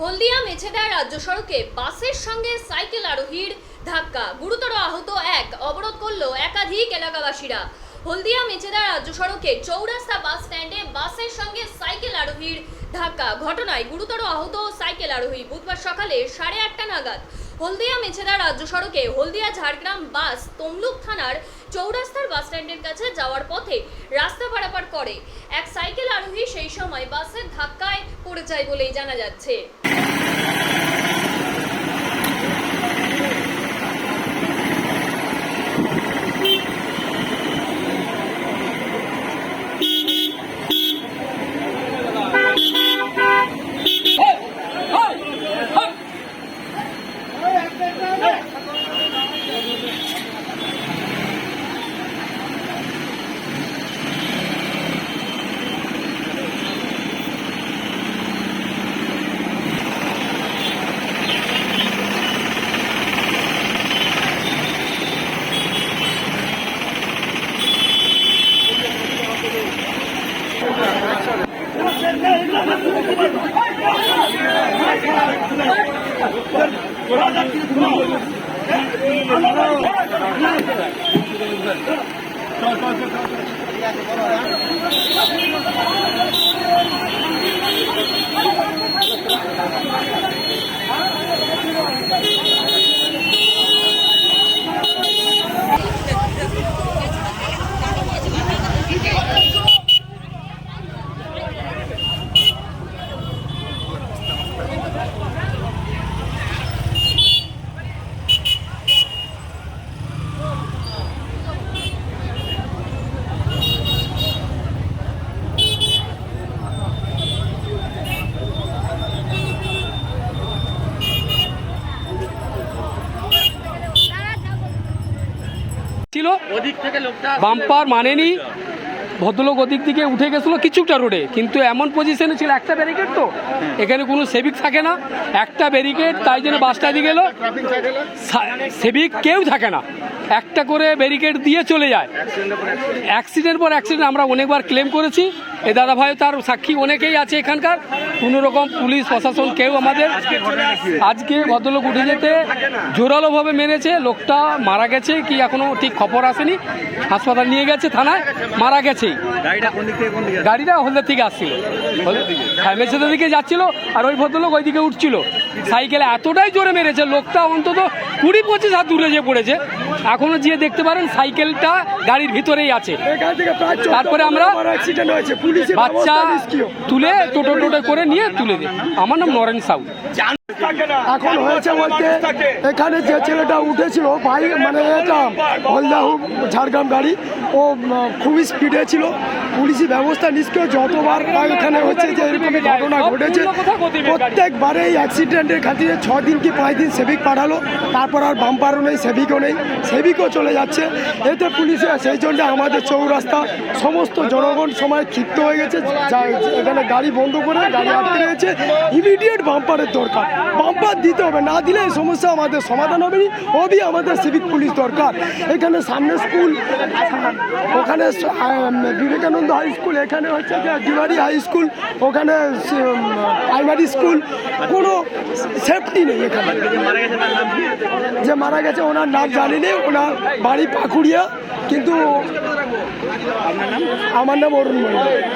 হলদিয়া মেছেদা রাজ্য সড়কে বাসের সঙ্গে সাইকেল আরোহীর ধাক্কা, গুরুতর আহত এক, অবরোধ করলো একাধিক এলাকাবাসীরা। হলদিয়া মেছেদা রাজ্য সড়কে চৌরাস্তা বাস স্ট্যান্ডে বাসের সঙ্গে সাইকেল আরোহীর ধাক্কা, ঘটনায় গুরুতর আহত সাইকেল আরোহী। বুধবার সকালে 8:30 নাগাদ হলদিয়া মেছেদা রাজ্য সড়কে হলদিয়া ঝাড়গ্রাম বাস তমলুক থানার চৌরাস্তার বাস স্ট্যান্ডের কাছে যাওয়ার পথে রাস্তা পারাপার করে এক সাইকেল আরোহী সেই সময় বাসের ধাক্কায় পড়ে যায় বলেই জানা যাচ্ছে। ছিল বাম্পার মানেনি, ভদ্রলোক ওদিক দিকে উঠে গেছিল কিছুটা রোডে, কিন্তু এমন পজিশনে ছিল একটা ব্যারিকেড, তো এখানে কোনো সেভিক থাকে না, একটা ব্যারিকেড, তাই জন্য বাসটা দিয়ে গেল, সেভিক কেউ থাকে না, একটা করে ব্যারিকেড দিয়ে চলে যায়। অ্যাক্সিডেন্ট পর অ্যাক্সিডেন্ট আমরা অনেকবার ক্লেম করেছি, এ দাদা ভাই তার সাক্ষী অনেকেই আছে এখানকার, কোনো রকম পুলিশ প্রশাসন কেউ আমাদের। আজকে ভদ্রলোক উঠে যেতে জোরালোভাবে মেরেছে, লোকটা মারা গেছে কি এখনো ঠিক খবর আসেনি, হাসপাতাল নিয়ে গেছে থানায়, মারা গেছেই। গাড়িটা হলদিয়া থেকে আসছিল, হ্যাঁ মেছেদা দিকে যাচ্ছিল, আর ওই ভদ্রলোক ওইদিকে উঠছিল, সাইকেলে এতটাই জোরে মেরেছে, লোকটা অন্তত 20-25 হাত দূরে যে পড়েছে, এখনো গিয়ে দেখতে পারেন সাইকেলটা গাড়ির ভিতরেই আছে। তারপরে আমরা বাচ্চা তুলে টোটো করে নিয়ে তুলে দিই। আমার নাম নরেন সাউ। এখন হয়েছে বলতে এখানে যে ছেলেটা উঠেছিল ভাই, মানে এটা হলদা ঝাড়গ্রাম গাড়ি, ও খুবই স্পিডে ছিল, পুলিশি ব্যবস্থা নিষ্ক্রিয়। যতবার এখানে হচ্ছে যে এরকমই ঘটনা ঘটেছে, প্রত্যেকবারে এই অ্যাক্সিডেন্টের খাতিরে 6 দিন কি 5 দিন সেভিক পাঠালো, তারপর আর বাম্পারও নেই, সেভিকও নেই, সেভিকও চলে যাচ্ছে। এতে পুলিশে সেই জন্য আমাদের চৌরাস্তা সমস্ত জনগণ সময় ক্ষিপ্ত হয়ে গেছে, এখানে গাড়ি বন্ধ করে গাড়ি আটকে রয়েছে। ইমিডিয়েট বাম্পারের দরকার, বাম্পার দিতে হবে, না দিলে এই সমস্যা আমাদের সমাধান হবে না। ওবি আমাদের সিভিক পুলিশ দরকার। এখানে সামনে স্কুল, ওখানে বিবেকানন্দ হাই স্কুল, এখানে হচ্ছে যে ডিমারি হাই স্কুল, ওখানে প্রাইমারি স্কুল, কোনো সেফটি নেই। এখানে যে মারা গেছে ওনার নাম জানি নেই, ওনার বাড়ি পাকুড়িয়া, কিন্তু আমার নাম অরুণ মন্ডল।